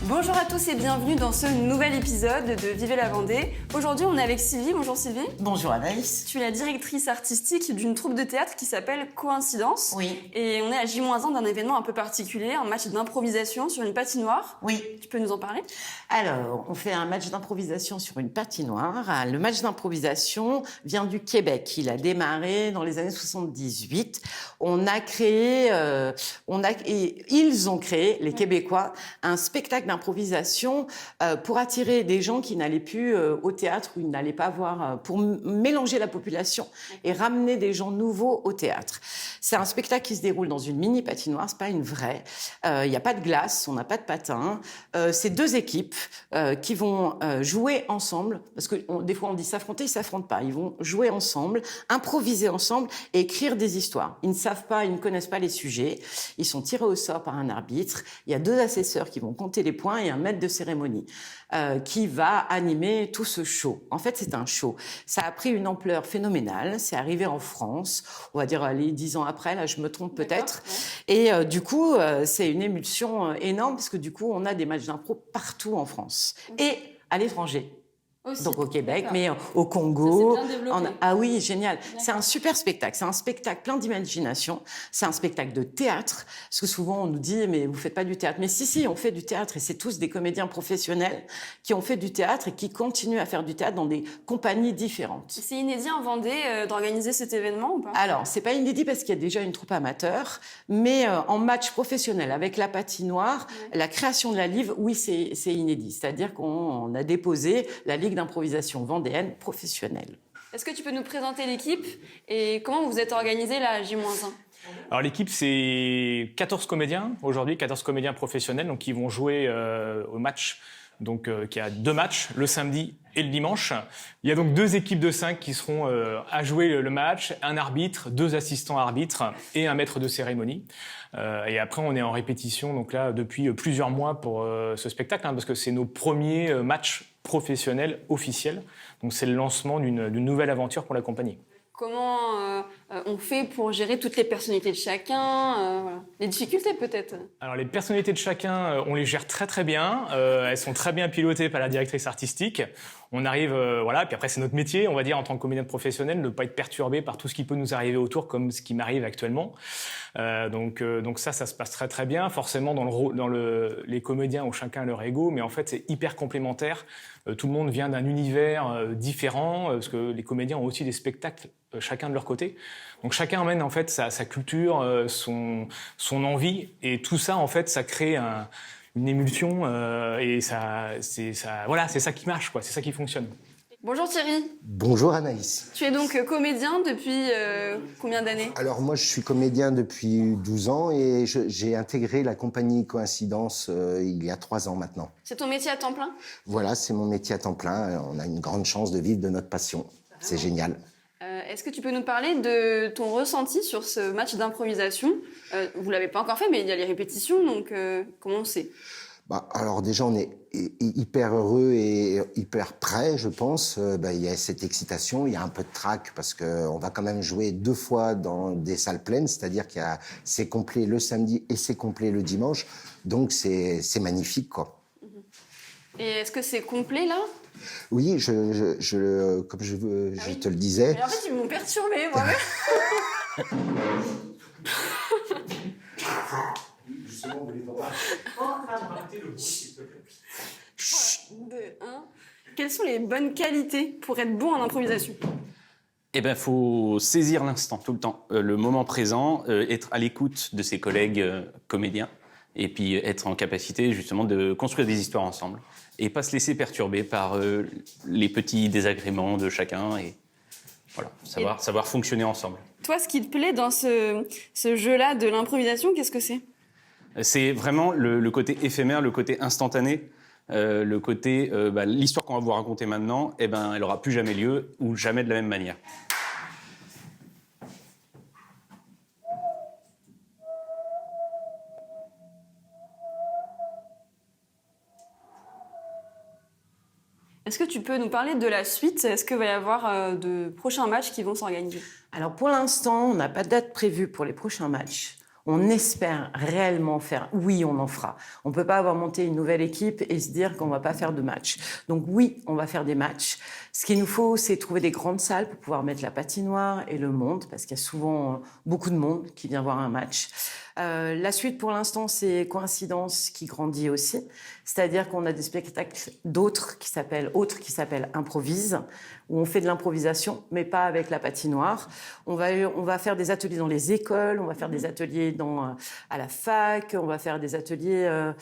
Bonjour à tous et bienvenue dans ce nouvel épisode de Vivez la Vendée. Aujourd'hui, on est avec Sylvie. Bonjour Sylvie. Bonjour Anaïs. Tu es la directrice artistique d'une troupe de théâtre qui s'appelle Coïncidence. Oui. Et on est à J-1 d'un événement un peu particulier, un match d'improvisation sur une patinoire. Oui. Tu peux nous en parler? Alors, on fait un match d'improvisation sur une patinoire. Le match d'improvisation vient du Québec. Il a démarré dans les années 78. Ils ont créé, les Québécois, un spectacle d'improvisation pour attirer des gens qui n'allaient plus au théâtre ou ils n'allaient pas voir, pour mélanger la population et ramener des gens nouveaux au théâtre. C'est un spectacle qui se déroule dans une mini patinoire, c'est pas une vraie. Il n'y a pas de glace, on n'a pas de patins. C'est deux équipes qui vont jouer ensemble, parce que des fois on dit s'affronter, ils s'affrontent pas. Ils vont jouer ensemble, improviser ensemble et écrire des histoires. Ils ne savent pas, ils ne connaissent pas les sujets. Ils sont tirés au sort par un arbitre. Il y a deux assesseurs qui vont compter les points et un maître de cérémonie qui va animer tout ce show. En fait, c'est un show. Ça a pris une ampleur phénoménale. C'est arrivé en France, on va dire les 10 ans après, là je me trompe peut-être. Ouais. Et du coup, c'est une émulsion énorme parce que du coup, on a des matchs d'impro partout en France et à l'étranger. Aussi. Donc au Québec, mais au Congo. Ah oui, génial. C'est un super spectacle. C'est un spectacle plein d'imagination. C'est un spectacle de théâtre. Parce que souvent on nous dit, mais vous faites pas du théâtre. Mais si, on fait du théâtre et c'est tous des comédiens professionnels qui ont fait du théâtre et qui continuent à faire du théâtre dans des compagnies différentes. C'est inédit en Vendée d'organiser cet événement ou pas? Alors, c'est pas inédit parce qu'il y a déjà une troupe amateur, mais en match professionnel avec la patinoire, la création de la Ligue, oui, c'est inédit. C'est-à-dire qu'on a déposé la Ligue d'improvisation vendéenne professionnelle. Est-ce que tu peux nous présenter l'équipe et comment vous êtes organisé là à J-1? Alors l'équipe, c'est 14 comédiens aujourd'hui, 14 comédiens professionnels donc, qui vont jouer au match. Donc, qui a 2 matchs, le samedi et le dimanche. Il y a donc 2 équipes de 5 qui seront à jouer le match, un arbitre, 2 assistants arbitres et un maître de cérémonie. Et après, on est en répétition donc là depuis plusieurs mois pour ce spectacle, parce que c'est nos premiers matchs professionnels officiels. Donc, c'est le lancement d'une nouvelle aventure pour la compagnie. Comment on fait pour gérer toutes les personnalités de chacun, voilà. Les difficultés peut-être? Alors les personnalités de chacun, on les gère très très bien. Elles sont très bien pilotées par la directrice artistique. On arrive, puis après c'est notre métier, on va dire en tant que comédien professionnel, ne pas être perturbé par tout ce qui peut nous arriver autour, comme ce qui m'arrive actuellement. Donc ça se passe très très bien. Forcément les comédiens ont chacun leur ego, mais en fait c'est hyper complémentaire. Tout le monde vient d'un univers différent, parce que les comédiens ont aussi des spectacles chacun de leur côté. Donc chacun amène en fait sa culture, son envie, et tout ça en fait ça crée une émulsion et c'est ça qui marche, quoi. C'est ça qui fonctionne. Bonjour Thierry. Bonjour Anaïs. Tu es donc comédien depuis combien d'années? Alors moi je suis comédien depuis 12 ans et j'ai intégré la compagnie Coïncidence il y a 3 ans maintenant. C'est ton métier à temps plein? Voilà, c'est mon métier à temps plein. On a une grande chance de vivre de notre passion. C'est génial. Est-ce que tu peux nous parler de ton ressenti sur ce match d'improvisation? Vous ne l'avez pas encore fait, mais il y a les répétitions, donc comment on sait? Alors déjà, on est hyper heureux et hyper prêt, je pense. Il y a cette excitation, il y a un peu de trac parce qu'on va quand même jouer 2 fois dans des salles pleines, c'est-à-dire c'est complet le samedi et c'est complet le dimanche. Donc c'est magnifique, quoi. Et est-ce que c'est complet là? Oui, comme je te le disais. Mais en fait, ils m'ont perturbée, moi-même. Justement, vous voulez pas. 3, 2, 1. Quelles sont les bonnes qualités pour être bon en improvisation? Eh ben, faut saisir l'instant tout le temps, le moment présent, être à l'écoute de ses collègues comédiens, et puis être en capacité justement de construire des histoires ensemble, et pas se laisser perturber par les petits désagréments de chacun, et voilà, savoir fonctionner ensemble. Toi, ce qui te plaît dans ce jeu-là de l'improvisation, qu'est-ce que c'est? C'est vraiment le côté éphémère, le côté instantané, le côté l'histoire qu'on va vous raconter maintenant, elle aura plus jamais lieu ou jamais de la même manière. Est-ce que tu peux nous parler de la suite? Est-ce qu'il va y avoir de prochains matchs qui vont s'organiser? Alors pour l'instant, on n'a pas de date prévue pour les prochains matchs. On espère réellement faire. Oui, on en fera. On ne peut pas avoir monté une nouvelle équipe et se dire qu'on ne va pas faire de matchs. Donc oui, on va faire des matchs. Ce qu'il nous faut, c'est trouver des grandes salles pour pouvoir mettre la patinoire et le monde, parce qu'il y a souvent beaucoup de monde qui vient voir un match. La suite, pour l'instant, c'est Coïncidence qui grandit aussi. C'est-à-dire qu'on a des spectacles autres qui s'appellent Improvise, où on fait de l'improvisation, mais pas avec la patinoire. On va faire des ateliers dans les écoles, on va faire des ateliers à la fac, on va faire des ateliers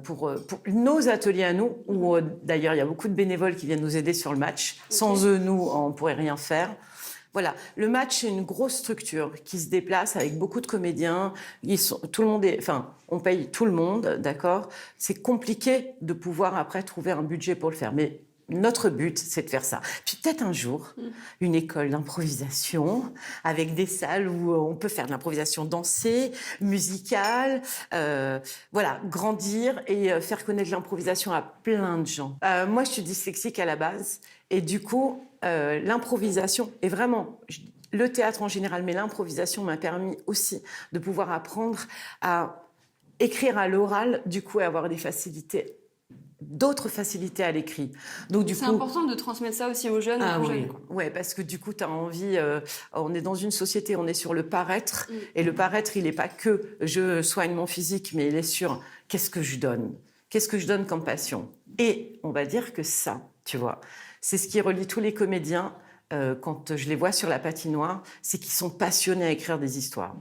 pour nos ateliers à nous, où d'ailleurs il y a beaucoup de bénévoles qui viennent nous aider sur le match. Sans eux, nous, on ne pourrait rien faire. Voilà, le match, c'est une grosse structure qui se déplace avec beaucoup de comédiens. On paye tout le monde, d'accord. C'est compliqué de pouvoir après trouver un budget pour le faire, mais notre but, c'est de faire ça. Puis peut-être un jour, une école d'improvisation avec des salles où on peut faire de l'improvisation dansée, musicale, voilà, grandir et faire connaître l'improvisation à plein de gens. Moi, je suis dyslexique à la base et du coup, l'improvisation est vraiment... Le théâtre en général, mais l'improvisation m'a permis aussi de pouvoir apprendre à écrire à l'oral, du coup, et avoir des facilités, d'autres facilités à l'écrit. Donc, C'est important de transmettre ça aussi aux jeunes. Ah aux oui, jeunes, quoi. ouais, parce que du coup, tu as envie... on est dans une société, on est sur le paraître, et le paraître, il n'est pas que je soigne mon physique, mais il est sur qu'est-ce que je donne ? Qu'est-ce que je donne comme passion ? Et on va dire que ça, tu vois, c'est ce qui relie tous les comédiens quand je les vois sur la patinoire, c'est qu'ils sont passionnés à écrire des histoires.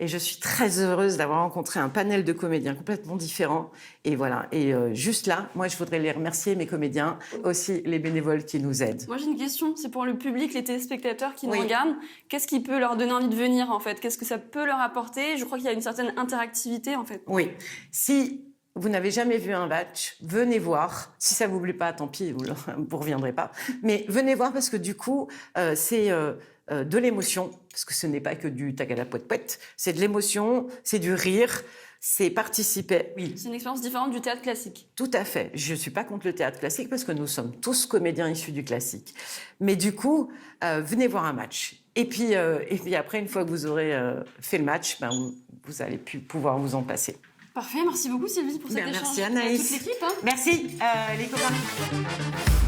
Et je suis très heureuse d'avoir rencontré un panel de comédiens complètement différents. Et voilà. Et juste là, moi, je voudrais les remercier, mes comédiens, aussi les bénévoles qui nous aident. Moi, j'ai une question. C'est pour le public, les téléspectateurs qui nous Oui. regardent. Qu'est-ce qui peut leur donner envie de venir, en fait ? Qu'est-ce que ça peut leur apporter ? Je crois qu'il y a une certaine interactivité, en fait. Oui. Si vous n'avez jamais vu un match, venez voir. Si ça vous plaît pas, tant pis, vous ne reviendrez pas. Mais venez voir parce que du coup, c'est de l'émotion, parce que ce n'est pas que du tagada-poète-poète, c'est de l'émotion, c'est du rire, c'est participer. Oui, C'est une expérience différente du théâtre classique. tout à fait. Je ne suis pas contre le théâtre classique parce que nous sommes tous comédiens issus du classique. Mais du coup, venez voir un match. Et puis après, une fois que vous aurez fait le match, vous allez pouvoir vous en passer. Parfait. Merci beaucoup, Sylvie, pour cet échange. Merci Et à Anaïs. toute l'équipe. Hein. Merci les copains.